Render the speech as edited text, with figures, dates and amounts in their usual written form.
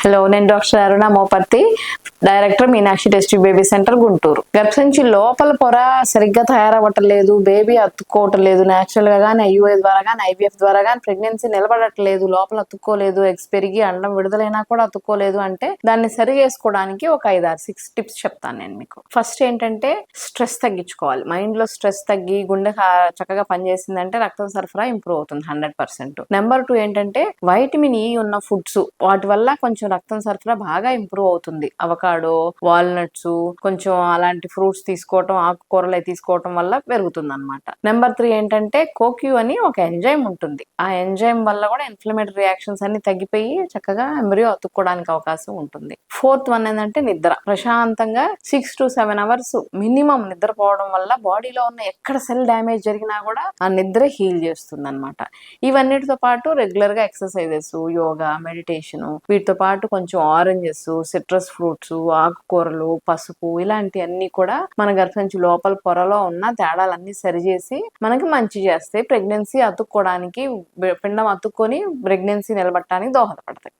Hello, నేను doctor Aruna Moparthi, director Meenakshi test baby centre, Guntur. గర్భసంచి లోపల పొర సరిగ్గా తయారవ్వట్లేదు, బేబీ అతుక్కోవట్లేదు, న్యాచురల్ గా కానీ ఐయుఐ ద్వారా కానీ ఐవీఎఫ్ ద్వారా కానీ ప్రెగ్నెన్సీ నిలబడట్లేదు, లోపల అతుక్కోలేదు, ఎగ్స్ పెరిగి అండం విడుదలైనా కూడా అతుక్కోలేదు అంటే దాన్ని సరి చేసుకోవడానికి ఒక 5-6 టిప్స్ చెప్తాను నేను మీకు. ఫస్ట్ ఏంటంటే స్ట్రెస్ తగ్గించుకోవాలి. మైండ్ లో స్ట్రెస్ తగ్గి గుండె చక్కగా పనిచేసిందంటే రక్తం సరఫరా ఇంప్రూవ్ అవుతుంది 100%. నెంబర్ 2 ఏంటంటే వైటమిన్ ఈ ఉన్న ఫుడ్స్, వాటి వల్ల కొంచెం రక్తం సరఫరా బాగా ఇంప్రూవ్ అవుతుంది. అవకాడో, వాల్నట్స్, కొంచెం అలాంటి ఫ్రూట్స్ తీసుకోవటం, ఆకుకూరలు తీసుకోవటం వల్ల పెరుగుతుంది అనమాట. నెంబర్ 3 ఏంటంటే కోక్యూ అని ఒక ఎంజైమ్ ఉంటుంది. ఆ ఎంజైమ్ వల్ల కూడా ఇన్ఫ్లమేటరీ రియాక్షన్స్ అన్ని తగ్గిపోయి చక్కగా ఎంబ్రియో అతుక్కోవడానికి అవకాశం ఉంటుంది. ఫోర్త్ వన్ ఏంటంటే నిద్ర. ప్రశాంతంగా 6 to 7 అవర్స్ మినిమం నిద్రపోవడం వల్ల బాడీలో ఉన్న ఎక్కడ సెల్ డ్యామేజ్ జరిగినా కూడా ఆ నిద్ర హీల్ చేస్తుంది అనమాట. ఇవన్నిటితో పాటు రెగ్యులర్ గా ఎక్సర్సైజెస్, యోగా, మెడిటేషన్, వీటితో పాటు కొంచెం ఆరెంజెస్, సిట్రస్ ఫ్రూట్స్, ఆకుకూరలు, పసుపు, ఇలాంటివన్నీ కూడా మన గర్భసంచి లోపల పొరలో ఉన్న తేడాలన్నీ సరిచేసి మనకి మంచి చేస్తాయి. ప్రెగ్నెన్సీ అతుక్కోవడానికి, పిండం అతుక్కొని ప్రెగ్నెన్సీ నిలబడటానికి దోహదపడతాయి.